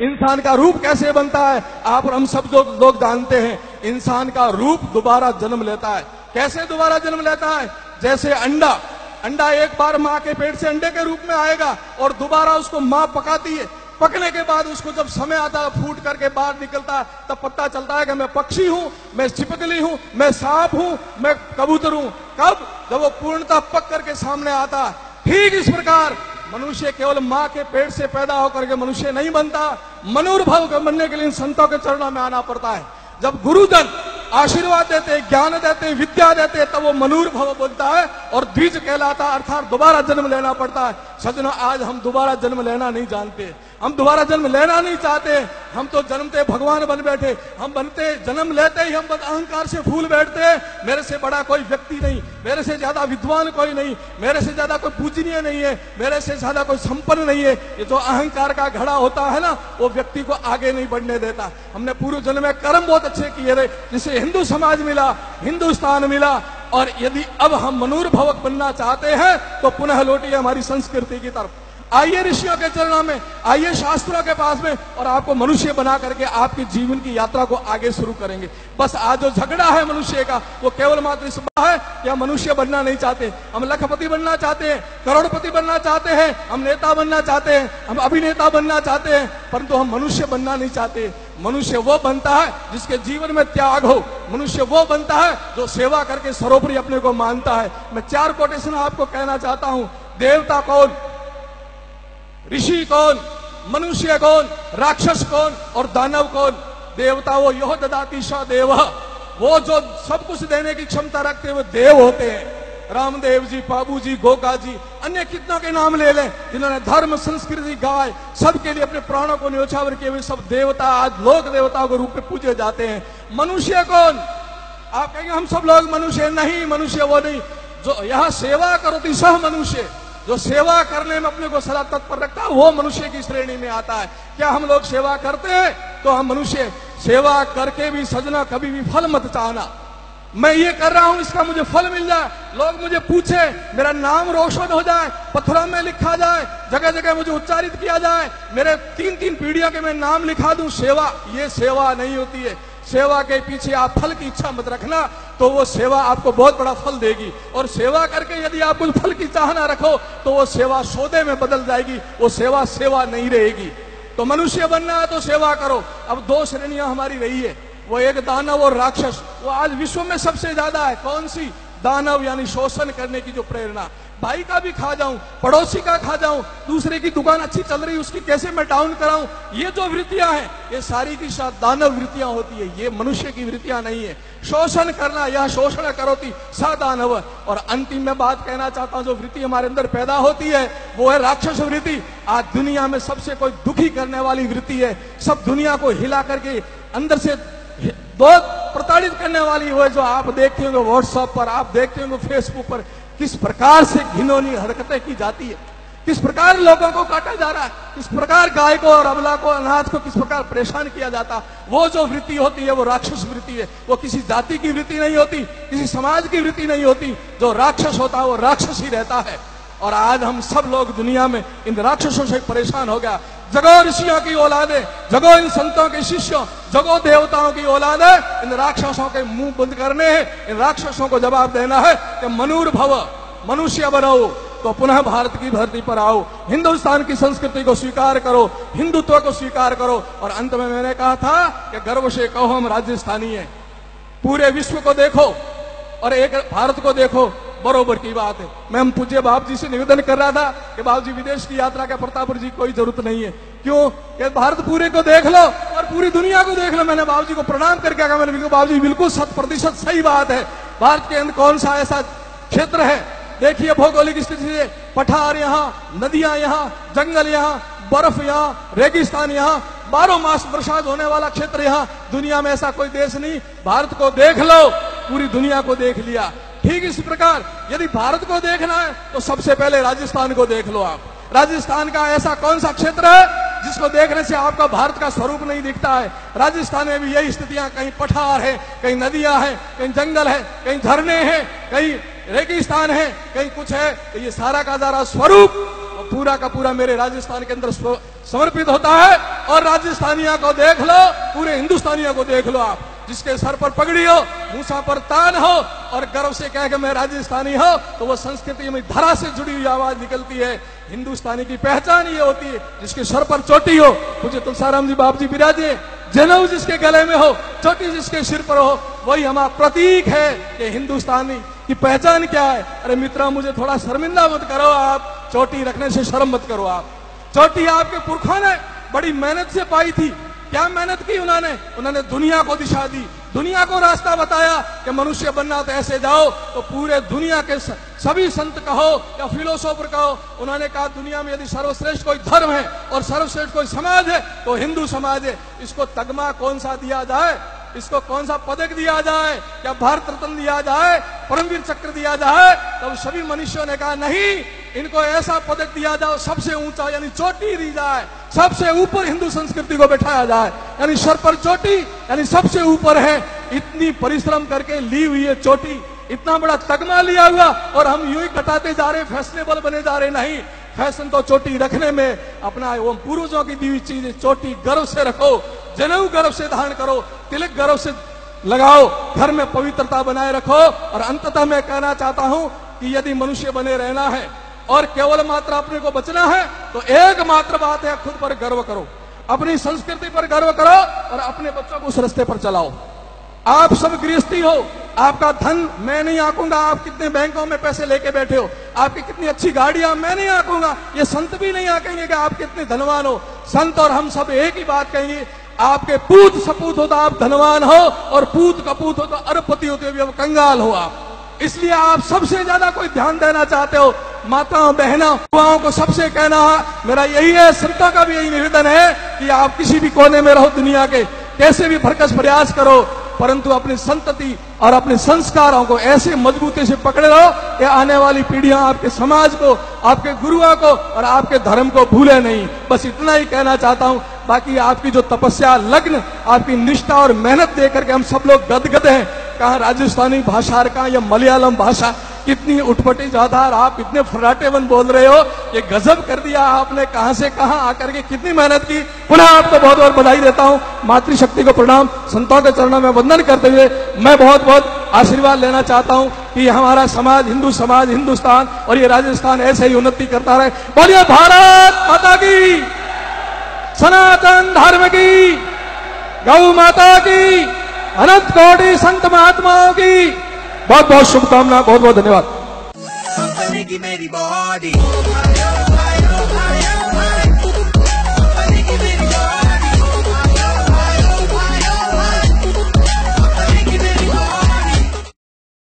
इंसान का रूप कैसे बनता है आप और हम सब लोग जानते हैं। इंसान का रूप दोबारा जन्म लेता है। कैसे दोबारा जन्म लेता है? जैसे अंडा एक बार मां के पेट से अंडे के रूप में आएगा और दोबारा उसको मां पकाती है। पकने के बाद उसको जब समय आता है फूट करके बाहर निकलता है, तब पता चलता है कि मैं पक्षी हूं, मैं छिपकली हूं, मैं सांप हूं, मैं कबूतर हूं। कब? जब वो पूर्णतः पक करके सामने आता है। ठीक इस प्रकार मनुष्य केवल मां के पेट से पैदा होकर के मनुष्य नहीं बनता। मनोरभव बनने के लिए इन संतों के चरणों में आना पड़ता है। जब गुरुजन आशीर्वाद देते, ज्ञान देते, विद्या देते, तब वो मनोरभव बोलता है और द्विज कहलाता है, अर्थात दोबारा जन्म लेना पड़ता है। सज्जनों, आज हम दोबारा जन्म लेना नहीं जानते, हम दोबारा जन्म लेना नहीं चाहते। हम तो जन्मते भगवान बन बैठे, हम बनते जन्म लेते ही हम अहंकार से फूल बैठते। मेरे से बड़ा कोई व्यक्ति नहीं, मेरे से ज्यादा विद्वान कोई नहीं, मेरे से ज्यादा कोई पूजनीय नहीं है, मेरे से ज्यादा कोई संपन्न नहीं है। ये जो अहंकार का घड़ा होता है ना, वो व्यक्ति को आगे नहीं बढ़ने देता। हमने पूर्व जन्म में कर्म बहुत अच्छे किए थे, जिसे हिंदू समाज मिला, हिंदुस्तान मिला। और यदि अब हम मनोरभवक बनना चाहते हैं तो पुनः लौटिए हमारी संस्कृति की तरफ। आइए ऋषियों के चरणों में, आइए शास्त्रों के पास में, और आपको मनुष्य बना करके आपकी जीवन की यात्रा को आगे शुरू करेंगे। बस आज जो झगड़ा है मनुष्य का, वो केवल मात्र इस बात है कि हम मनुष्य बनना नहीं चाहते। हम लखपति बनना चाहते हैं, करोड़पति बनना चाहते हैं, हम नेता बनना चाहते हैं, हम अभिनेता बनना चाहते हैं, परंतु हम मनुष्य बनना नहीं चाहते। मनुष्य वो बनता है जिसके जीवन में त्याग हो। मनुष्य वो बनता है जो सेवा करके सर्वोपरि अपने को मानता है। मैं 4 कोटेशन आपको कहना चाहता हूं। देवता कौन, ऋषि कौन, मनुष्य कौन, राक्षस कौन और दानव कौन? देवता वो यो ददाति स देव, वो जो सब कुछ देने की क्षमता रखते हुए देव होते हैं। रामदेव जी, बाबू जी, गोगा जी, अन्य कितनों के नाम ले लें, जिन्होंने धर्म, संस्कृति, गाय सबके लिए अपने प्राणों को न्योछावर किए हुए सब देवता आज लोक देवताओं के रूप में पूजे जाते हैं। मनुष्य कौन? आप कहेंगे हम सब लोग मनुष्य नहीं, मनुष्य वो नहीं जो यहाँ सेवा करोति सह मनुष्य, जो सेवा करने में अपने को सदा तत्पर रखता है, वो मनुष्य की श्रेणी में आता है। क्या हम लोग सेवा करते हैं? तो हम मनुष्य सेवा करके भी सजना कभी भी फल मत चाहना। मैं ये कर रहा हूं, इसका मुझे फल मिल जाए, लोग मुझे पूछे, मेरा नाम रोशन हो जाए, पत्थरों में लिखा जाए, जगह जगह मुझे उच्चारित किया जाए, मेरे 3-3 पीढ़ियों के मैं नाम लिखा दूं। सेवा, ये सेवा नहीं होती है। सेवा के पीछे आप फल की इच्छा मत रखना, तो वो सेवा आपको बहुत बड़ा फल देगी। और सेवा करके यदि आप कुछ फल की चाह ना रखो तो वो सेवा सौदे में बदल जाएगी, वो सेवा सेवा नहीं रहेगी। तो मनुष्य बनना है तो सेवा करो। अब 2 श्रेणियां हमारी रही है, वो एक दानव और राक्षस। वो आज विश्व में सबसे ज्यादा है। कौन सी? दानव, यानी शोषण करने की जो प्रेरणा। भाई का भी खा जाऊं, पड़ोसी का खा जाऊं, दूसरे की दुकान अच्छी चल रही उसकी कैसे मैं डाउन कराऊं, ये जो वृत्तियां हैं ये सारी की साथ दानव वृत्तियां होती है, ये मनुष्य की वृत्तियां नहीं है। शोषण करना, यह शोषण करोति सा दानव। और अंतिम में बात कहना चाहता हूं, जो वृत्ति हमारे अंदर पैदा होती है वो है राक्षस वृत्ति। आज दुनिया में सबसे कोई दुखी करने वाली वृत्ति है, सब दुनिया को हिला करके अंदर से बहुत प्रताड़ित करने वाली वो है, जो आप देखते होंगे व्हाट्सएप पर, आप देखते होंगे फेसबुक पर, किस प्रकार से घिनौनी हरकतें की जाती है, किस प्रकार लोगों को काटा जा रहा है, किस प्रकार गाय को और अबला को, अनाथ को किस प्रकार परेशान किया जाता। वो जो वृत्ति होती है वो राक्षस वृत्ति है। वो किसी जाति की वृत्ति नहीं होती, किसी समाज की वृत्ति नहीं होती। जो राक्षस होता है वो राक्षस ही रहता है। और आज हम सब लोग दुनिया में इन राक्षसों से परेशान हो गया। जगो ऋषियों की औलादे, जगो इन संतों के शिष्यों, जगो देवताओं की औलादे, इन राक्षसों के मुंह बंद करने हैं। इन राक्षसों को जवाब देना है कि मनूर्भव, मनुष्य बनो, तो पुनः भारत की धरती पर आओ, हिंदुस्तान की संस्कृति को स्वीकार करो, हिंदुत्व को स्वीकार करो। और अंत में मैंने कहा था कि गर्व से कहो हम राजस्थानी हैं। पूरे विश्व को देखो और एक भारत को देखो, बरोबर की बात है। मैं हम पूज्य बाप जी से निवेदन कर रहा था कि बाबू जी विदेश की यात्रा का प्रतापपुर जी कोई जरूरत नहीं है। क्यों? कि भारत पूरे को देख लो और पूरी दुनिया को देख लो। मैंने बाबू जी को प्रणाम करके कहा, मैंने बाबू जी बिल्कुल 100% सही बात है। भारत के अंदर कौन सा ऐसा क्षेत्र है, देखिए भौगोलिक स्थिति से, पठार यहाँ, नदियां यहाँ, जंगल यहाँ, बर्फ यहाँ, रेगिस्तान यहाँ, 12 मास बरसात होने वाला क्षेत्र यहाँ। दुनिया में ऐसा कोई देश नहीं। भारत को देख लो, पूरी दुनिया को देख लिया। ठीक इस प्रकार यदि भारत को देखना है तो सबसे पहले राजस्थान को देख लो आप। राजस्थान का ऐसा कौन सा क्षेत्र है जिसको देखने से आपका भारत का स्वरूप नहीं दिखता है? राजस्थान में भी यही स्थितियां, कहीं पठार है, कहीं नदियां हैं, कहीं जंगल है, कहीं झरने हैं, कहीं रेगिस्तान है, कहीं कुछ है। तो ये सारा का सारा स्वरूप पूरा का पूरा मेरे राजस्थान के अंदर समर्पित होता है। और राजस्थानियों को देख लो, पूरे हिंदुस्तानियों को देख लो आप, जिसके सर पर पगड़ी हो, मूसा पर तान हो और गर्व से कह के मैं राजस्थानी हो, तो वो संस्कृति में धरा से जुड़ी हुई आवाज निकलती है। हिंदुस्तानी की पहचान ये होती है जिसके सर पर चोटी हो, मुझे तुलसाराम जी बाप जी विराजे, जनेऊ जिसके गले में हो, चोटी जिसके सिर पर हो, वही हमारा प्रतीक है कि हिंदुस्तानी की पहचान क्या है। अरे मित्रों, मुझे थोड़ा शर्मिंदा मत करो आप, चोटी रखने से शर्म मत करो आप। चोटी आपके पुरखों ने बड़ी मेहनत से पाई थी। क्या मेहनत की उन्होंने दुनिया को दिशा दी, दुनिया को रास्ता बताया कि मनुष्य बनना तो ऐसे जाओ। तो पूरे दुनिया के सभी संत कहो या फिलोसोफर कहो, उन्होंने कहा दुनिया में यदि सर्वश्रेष्ठ कोई धर्म है और सर्वश्रेष्ठ कोई समाज है तो हिंदू समाज है। इसको तगमा कौन सा दिया जाए, इसको कौन सा पदक दिया जाए, क्या भारत रत्न दिया जाए, परमवीर चक्र दिया जाए? तब सभी मनुष्यों ने कहा नहीं, इनको ऐसा पदक दिया जाए सबसे ऊंचा, यानी चोटी दी जाए, सबसे ऊपर हिंदू संस्कृति को बैठाया जाए, यानी सर पर चोटी, यानी सबसे ऊपर है। इतनी परिश्रम करके ली हुई है चोटी, इतना बड़ा तगमा लिया हुआ, और हम यूं ही कटाते जा रहे, फैशनेबल बने जा रहे। नहीं, फैशन तो चोटी रखने में अपना वो पूर्वजों की दी हुई चीज है। चोटी गर्व से रखो, जनेऊ गर्व से धारण करो, तिलक गर्व से लगाओ, घर में पवित्रता बनाए रखो। और अंततः मैं कहना चाहता हूं कि यदि मनुष्य बने रहना है और केवल मात्र अपने को बचना है तो एकमात्र बात है, खुद पर गर्व करो, अपनी संस्कृति पर गर्व करो और अपने बच्चों को उस रास्ते पर चलाओ। आप सब गृहस्थी हो, आपका धन मैं नहीं आंकूंगा, आप कितने बैंकों में पैसे लेके बैठे हो, आपकी कितनी अच्छी गाड़ियां मैं नहीं आंकूंगा, ये संत भी नहीं आंकेंगे कि आप कितने धनवान हो। संत और हम सब एक ही बात कहेंगे, आपके पूत सपूत हो तो आप धनवान हो, और पूत कपूत हो तो अरबपति होते हुए अब कंगाल हो आप। इसलिए आप सबसे ज्यादा कोई ध्यान देना चाहते हो, माताओं बहनों युवाओं को सबसे कहना है, मेरा यही है, संतों का भी यही निवेदन है कि आप किसी भी कोने में रहो दुनिया के, कैसे भी भरकस प्रयास करो, परंतु अपनी संतति और अपने संस्कारों को ऐसे मजबूती से पकड़े रहो कि आने वाली पीढ़ियां आपके समाज को, आपके गुरुओं को और आपके धर्म को भूले नहीं। बस इतना ही कहना चाहता हूं। बाकी आपकी जो तपस्या, लग्न, आपकी निष्ठा और मेहनत देकर के हम सब लोग गदगद हैं। कहाँ राजस्थानी भाषा, कहाँ या मलयालम भाषा, कितनी उठपटी ज्यादा, और आप इतने फर्राटेवन बोल रहे हो, ये गजब कर दिया आपने। कहां से कहां आकर के कितनी मेहनत की। पुनः आपको बहुत बहुत बधाई देता हूं, मातृशक्ति को प्रणाम, संतों के चरणों में वंदन करते हुए मैं बहुत बहुत आशीर्वाद लेना चाहता हूं कि हमारा समाज, हिंदू समाज, हिंदुस्तान और ये राजस्थान ऐसे ही उन्नति करता रहे। बोलिए भारत माता की, सनातन धर्म की, गौ माता की, अनंत कोटि संत महात्माओं की बहुत बहुत शुभकामना, बहुत बहुत धन्यवाद।